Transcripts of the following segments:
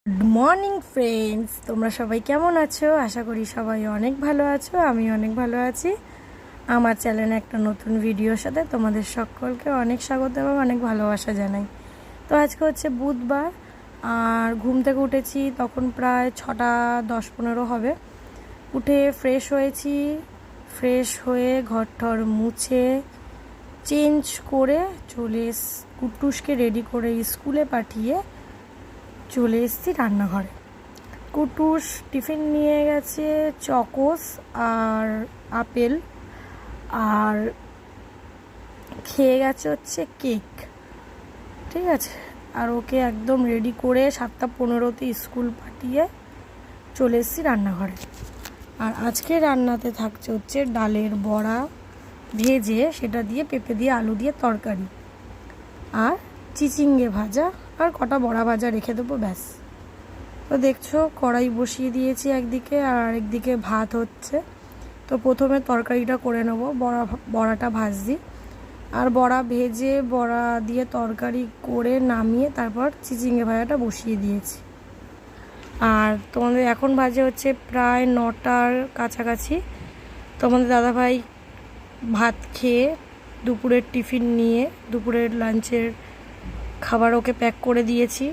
Good morning friends, তোমরা সবাই কেমন আছো? আশা করি সবাই অনেক ভালো আছো। আমি অনেক ভালো আছি। আমার চ্যানেলে একটা নতুন ভিডিওর সাথে তোমাদের সকলকে অনেক স্বাগত এবং অনেক ভালোবাসা জানাই। তো আজকে হচ্ছে বুধবার, আর ঘুম থেকে উঠেছি তখন প্রায় 6:10-15 হবে। উঠে ফ্রেশ হয়েছি, ফ্রেশ হয়ে ঘর টর মুছে চেঞ্জ করে কুট্টুসকে রেডি করে স্কুলে পাঠিয়ে চলে এসেছি রান্নাঘরে। কুটুস টিফিন নিয়ে গেছে চকোস আর আপেল, আর খেয়ে গেছে হচ্ছে কেক। ঠিক আছে, আর ওকে একদম রেডি করে 7:15-তে স্কুল পাঠিয়ে চলে এসেছি রান্নাঘরে। আর আজকে রান্নাতে থাকছে হচ্ছে ডালের বড়া ভেজে, সেটা দিয়ে পেঁপে দিয়ে আলু দিয়ে তরকারি, আর চিচিঙ্গে ভাজা, আর কটা বড়া ভাজা রেখে দেবো, ব্যাস। তো দেখছো কড়াই বসিয়ে দিয়েছি একদিকে, আর আরেকদিকে ভাত হচ্ছে। তো প্রথমে তরকারিটা করে নেবো, বড়াটা ভাজছি, আর বড়া ভেজে বড়া দিয়ে তরকারি করে নামিয়ে তারপর চিচিঙ্গে ভাজাটা বসিয়ে দিয়েছি। আর তোমাদের এখন বাজে হচ্ছে প্রায় 9টার কাছাকাছি। তোমাদের দাদাভাই ভাত খেয়ে দুপুরের টিফিন নিয়ে দুপুরের লাঞ্চের খাবার ওকে প্যাক করে দিয়েছি।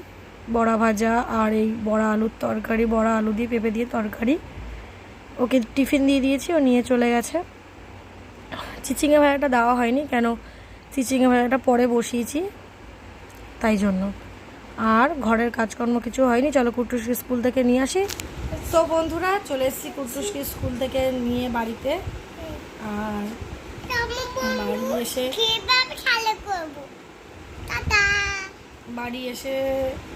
বড়া ভাজা আর এই বড়া আলুর তরকারি, বড়া আলু দিয়ে পেঁপে দিয়ে তরকারি ওকে টিফিন দিয়ে দিয়েছি, ও নিয়ে চলে গেছে। চিচিঙ্গে ভাজাটা দেওয়া হয়নি, কেন চিচিঙ্গে ভাজাটা পরে বসিয়েছি তাই জন্য। আর ঘরের কাজকর্ম কিছু হয়নি। চলো কুট্টুসকে স্কুল থেকে নিয়ে আসি। তো বন্ধুরা, চলে এসেছি কুট্টুসকে স্কুল থেকে নিয়ে বাড়িতে। আর বাড়ি এসে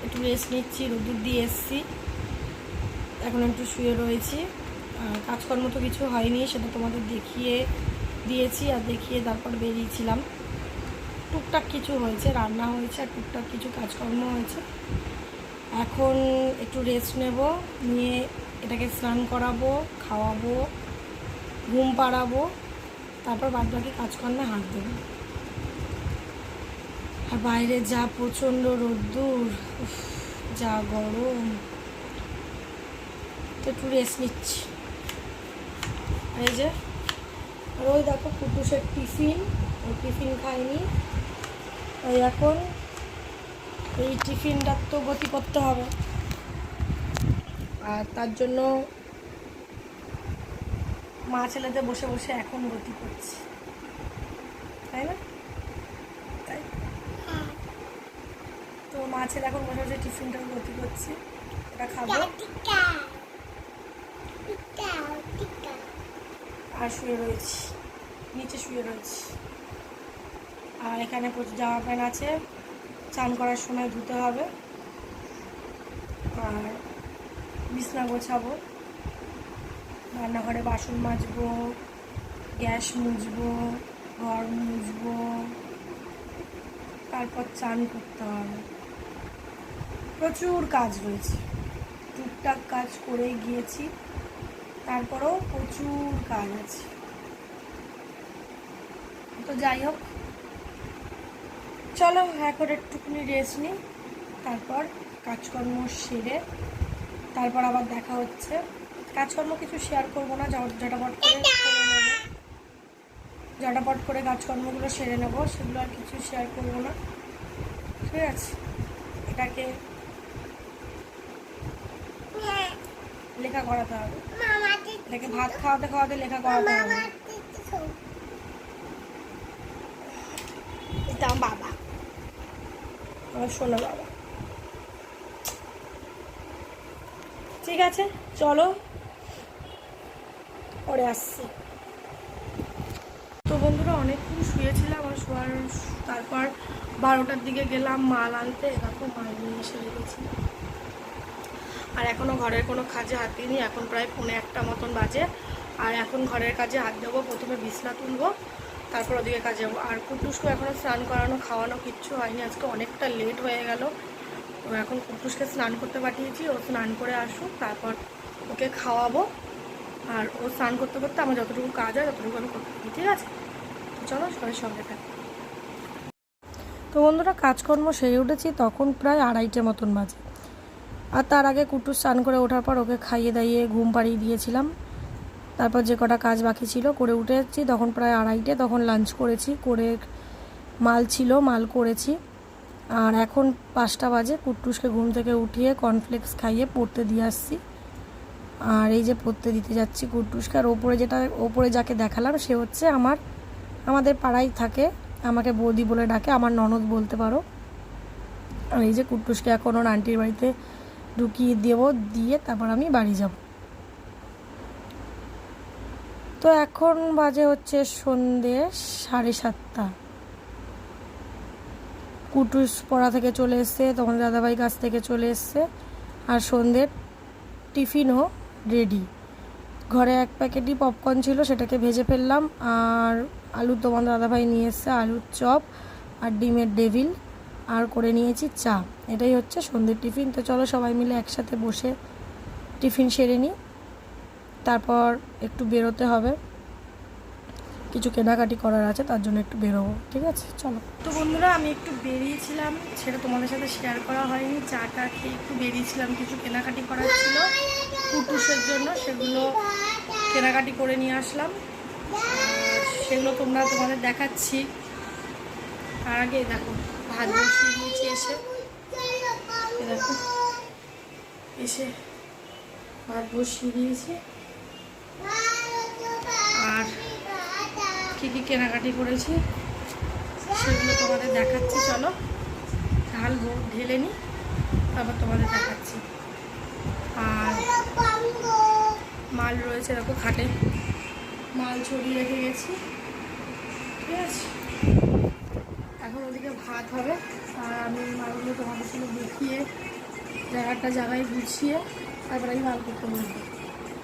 একটু রেস্ট নিচ্ছি, রোদ্দুর দিয়ে এসেছি, এখন একটু শুয়ে রয়েছি। আর কাজকর্ম তো কিছু হয়নি, সেটা তোমাদের দেখিয়ে দিয়েছি, আর দেখিয়ে তারপর বেরিয়েছিলাম। টুকটাক কিছু হয়েছে, রান্না হয়েছে, আর টুকটাক কিছু কাজকর্ম হয়েছে। এখন একটু রেস্ট নেব, নিয়ে এটাকে স্নান করাবো, খাওয়াবো, ঘুম পাড়াবো, তারপর বাদবাকি কাজকর্মে হাত দেবো। আর বাইরে যা প্রচণ্ড রোদ্দুর, যা গরম, তো একটু রেস্ট নিচ্ছি। এই যে, আর ওই দেখো কুটুসের টিফিন, ওই টিফিন খাইনি, ওই এখন এই টিফিনটার তো গতি করতে হবে, আর তার জন্য মা ছেলেতে বসে বসে এখন গতি করছি, তাই না? তাই তো মা ছেলে এখন বসে বসে টিফিনটাও গতি করছি, ওটা খাবো আর শুয়ে রয়েছি, নিচে শুয়ে রয়েছি। আর এখানে প্রচুর জামা প্যান্ট আছে, চান করার সময় ধুতে হবে। আর বিছনা গোছাবো, রান্নাঘরে বাসন মাজবো, গ্যাস মুছবো, ঘর মুছবো, তারপর চান করতে হবে। প্রচুর কাজ রয়েছে, টুকটাক কাজ করে গিয়েছি, তারপরেও প্রচুর কাজ আছে। তো যাই হোক, চলো এখন একটুখানি রেস্ট নিই, তারপর কাজকর্ম সেরে তারপর আবার দেখা হচ্ছে। কাজকর্ম কিছু শেয়ার করবো না, ঝটাপট করে ঝটাপট করে কাজকর্মগুলো সেরে নেবো, সেগুলো আর কিছু শেয়ার করবো না, ঠিক আছে? এটাকে লেখা করাতে হবে, এটাকে ভাত খাওয়াতে খাওয়াতে লেখা করাতে হবে। এটা আমার বাবা, আমার শোনো বাবা। ঠিক আছে, চলো পরে আসছি। তো বন্ধুরা, অনেকক্ষণ শুয়েছিলাম, আর শোয়ার তারপর 12টার দিকে গেলাম মাল আনতে, এরকম মাল নিয়ে এসে রেখেছি। আর এখনও ঘরের কোনো কাজে হাত দিইনি, এখন প্রায় 1:45 মতন বাজে। আর এখন ঘরের কাজে হাত দেবো, প্রথমে বিছনা তুলবো, তারপর ওদিকে কাজে যাবো। আর কুটুসকে এখনও স্নান করানো খাওয়ানো কিচ্ছু হয়নি, আজকে অনেকটা লেট হয়ে গেল। তো এখন কুটুসকে স্নান করতে পাঠিয়েছি, ও স্নান করে আসুক, তারপর ওকে খাওয়াবো। আর ও স্নান করতে করতে আমার যতটুকু কাজ হয় ততটুকু আমি করতে পারি, ঠিক আছে? তো চলো সবাই সঙ্গে থাকি। তো বন্ধুরা, কাজকর্ম সেরে উঠেছি, তখন প্রায় 2:30 মতন বাজে। আর তার আগে কুট্টুস স্নান করে ওঠার পর ওকে খাইয়ে দাইয়ে ঘুম পাড়িয়ে দিয়েছিলাম। তারপর যে কটা কাজ বাকি ছিল করে উঠেছি, তখন প্রায় 2:30, তখন লাঞ্চ করেছি, করে মাল ছিল মাল করেছি। আর এখন 5টা বাজে, কুট্টুসকে ঘুম থেকে উঠিয়ে কর্নফ্লেক্স খাইয়ে পড়তে দিয়ে আসছি। আর এই যে পড়তে দিতে যাচ্ছি কুট্টুসকে। আর ওপরে যাকে দেখালাম সে হচ্ছে আমাদের পাড়ায় থাকে, আমাকে বৌদি বলে ডাকে, আমার ননদ বলতে পারো। আর এই যে কুট্টুসকে এখন ওর আন্টির বাড়িতে ঢুকিয়ে দিয়ে তারপর আমি বাড়ি যাব। তো এখন বাজে হচ্ছে সন্ধ্যে 7:30। কুট্টুস পড়া থেকে চলে এসছে, তোমার দাদাভাই কাছ থেকে চলে এসছে। আর সন্ধ্যের টিফিনও রেডি। ঘরে 1 প্যাকেটই পপকর্ন ছিল, সেটাকে ভেজে ফেললাম। আর তোমার দাদাভাই নিয়ে এসছে আলুর চপ আর ডিমের ডেভিল, আর করে নিয়েছি চা। এটাই হচ্ছে সন্ধ্যের টিফিন। তো চলো সবাই মিলে একসাথে বসে টিফিন সেরে নিই, তারপর একটু বেরোতে হবে, কিছু কেনাকাটি করার আছে, তার জন্য একটু বেরোবো। ঠিক আছে, চলো। তো বন্ধুরা, আমি একটু বেরিয়েছিলাম, সেটা তোমাদের সাথে শেয়ার করা হয়নি। চাটা খেয়ে একটু বেরিয়েছিলাম, কিছু কেনাকাটি করার ছিল কুট্টুসের জন্য, সেগুলো কেনাকাটি করে নিয়ে আসলাম। সেগুলো তোমাদের দেখাচ্ছি। আর আগে দেখো ভাত বসিয়ে দিয়েছি, এসে ভাত বসিয়ে দিয়েছি। আর কী কী কেনাকাটি করেছি সেগুলো তোমাদের দেখাচ্ছি। চলো ঢেলে নিই, তারপর তোমাদের দেখাচ্ছি। আর মাল রয়েছে, দেখো খাটে মাল ছড়িয়ে রেখে গেছি। ঠিক আছে, এখন ওদিকে ভাত হবে। আর আমি মালগুলো তোমাদের সঙ্গে দেখিয়ে জায়গায় গুছিয়ে তারপরে আমি মাল করতে বলবো।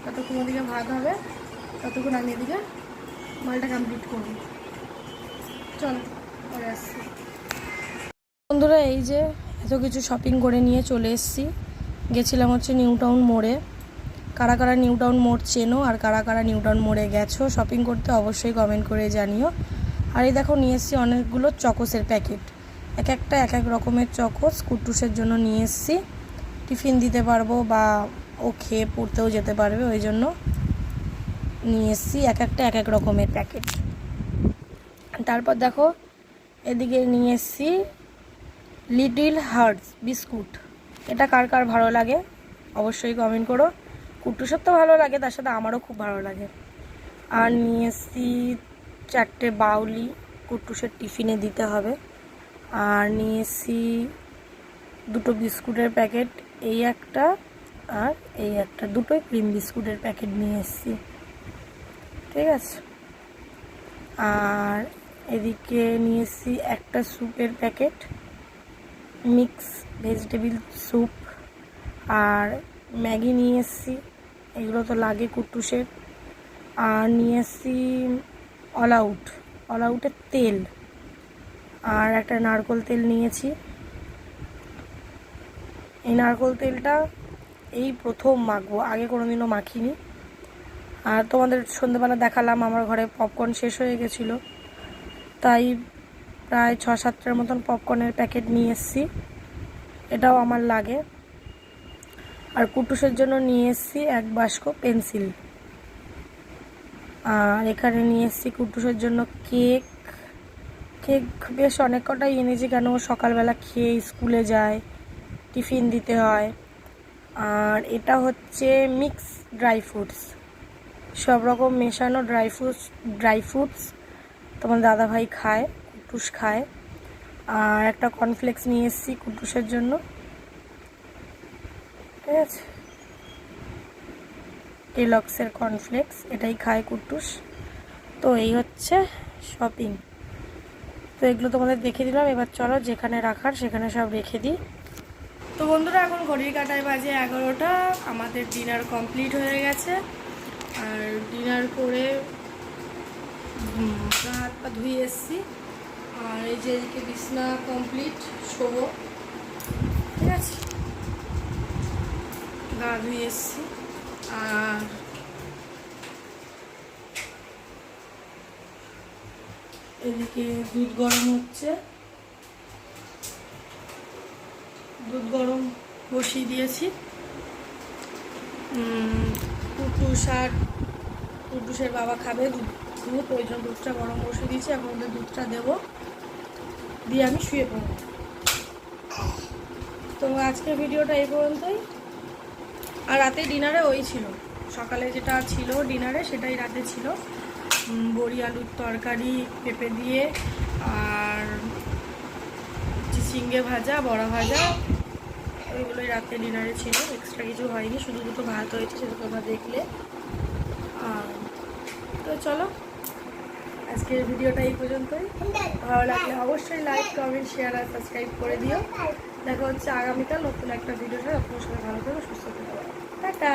ততক্ষণ ওদিকে ভাত হবে, ততক্ষণ আমি এদিকে মালটা কমপ্লিট করবো। চলো পরে আসছি। বন্ধুরা, এই যে এত কিছু শপিং করে নিয়ে চলে এসেছি। গেছিলাম হচ্ছে নিউ টাউন মোড়ে। কারা কারা নিউ টাউন মোড় চেনো আর কারা কারা নিউ টাউন মোড়ে গেছো শপিং করতে, অবশ্যই কমেন্ট করে জানিও। আর এই দেখো নিয়ে এসেছি অনেকগুলো চকোসের প্যাকেট, এক এক রকমের চকোস কুট্টুসের জন্য নিয়ে এসেছি। টিফিন দিতে পারবো বা ও খেয়ে পড়তেও যেতে পারবে, ওই জন্য নিয়ে এসেছি এক এক রকমের প্যাকেট। তারপর দেখো এদিকে নিয়ে এসেছি লিটল হার্টস বিস্কুট। এটা কার কার ভালো লাগে অবশ্যই কমেন্ট করো। কুট্টুসের তো ভালো লাগে, তার সাথে আমারও খুব ভালো লাগে। আর নিয়ে এসেছি 4টে বাউলি, কুট্টুসের টিফিনে দিতে হবে। আর নিয়ে এসেছি 2টো বিস্কুটের প্যাকেট, এই একটা আর এই একটা, 2টোই ক্রিম বিস্কুটের প্যাকেট নিয়ে এসেছি। ঠিক আছে, আর এদিকে নিয়ে এসেছি একটা স্যুপের প্যাকেট, মিক্স ভেজিটেবিল স্যুপ। আর ম্যাগি নিয়ে এসেছি, এগুলো তো লাগে কুট্টুসের। আর নিয়ে এসেছি অল আউটের তেল, আর একটা নারকোল তেল নিয়েছি। এই নারকোল তেলটা এই প্রথম মাখবো, আগে কোনোদিনও মাখিনি। আর তোমাদের সন্ধ্যেবেলা দেখালাম আমার ঘরে পপকর্ন শেষ হয়ে গেছিলো, তাই প্রায় 6-7টার মতন পপকর্নের প্যাকেট নিয়ে এসেছি, এটাও আমার লাগে। আর কুট্টুসের জন্য নিয়ে এসেছি 1 বাস্ক পেন্সিল। আর এখানে নিয়ে এসেছি কুট্টুসের জন্য কেক বেশ অনেক কটাই এনেছি, কেন সকালবেলা খেয়ে স্কুলে যায়, টিফিন দিতে হয়। আর এটা হচ্ছে মিক্স ড্রাই ফ্রুটস, সব রকম মেশানো ড্রাই ফ্রুটস তোমার দাদাভাই খায়, কুট্টুস খায়। আর একটা কর্নফ্লেক্স নিয়ে এসেছি কুট্টুসের জন্য। ঠিক আছে, কেলগসের কর্নফ্লেক্স, এটাই খায় কুট্টুস। তো এই হচ্ছে শপিং। তো এগুলো তোমাদের দেখে দিলাম, এবার চলো যেখানে রাখার সেখানে সব রেখে দিই। তো বন্ধুরা, এখন ঘড়ির কাঁটায় বাজে 11টা, আমাদের ডিনার কমপ্লিট হয়ে গেছে। আর ডিনার করে হাত পা ধুয়ে এসেছি। আর এই যে এদিকে বিছনা কমপ্লিট, শোবো। ঠিক আছে, গা ধুয়ে এসেছি। আর এদিকে দুধ গরম হচ্ছে, দুধ গরম বসিয়ে দিয়েছি। কুটুসের বাবা খাবে দুধ, ওই জন্য দুধটা গরম বসিয়ে দিয়েছি। এখন ওদের দুধটা দেবো, দিয়ে আমি শুয়ে পড়ব। তো আজকের ভিডিওটা এই পর্যন্তই। আর রাতে ডিনারে ওই ছিল, সকালে যেটা ছিল ডিনারে সেটাই রাতে ছিল। বড়ি আলুর তরকারি পেঁপে দিয়ে, আর চিচিঙ্গে ভাজা, বড়া ভাজা, ওইগুলোই রাতে ডিনারে ছিল। এক্সট্রা কিছু হয়নি, শুধু দুটো ভাত হয়েছে, সেটা তোমরা দেখলে। আর তো চলো, আজকের ভিডিওটা এই পর্যন্তই। ভালো লাগলে অবশ্যই লাইক, কমেন্ট, শেয়ার আর সাবস্ক্রাইব করে দিও। দেখা হচ্ছে আগামীকাল নতুন একটা ভিডিওটা। আপনার সবাই ভালো থাকবে, সুস্থ থাকবে। টাটা।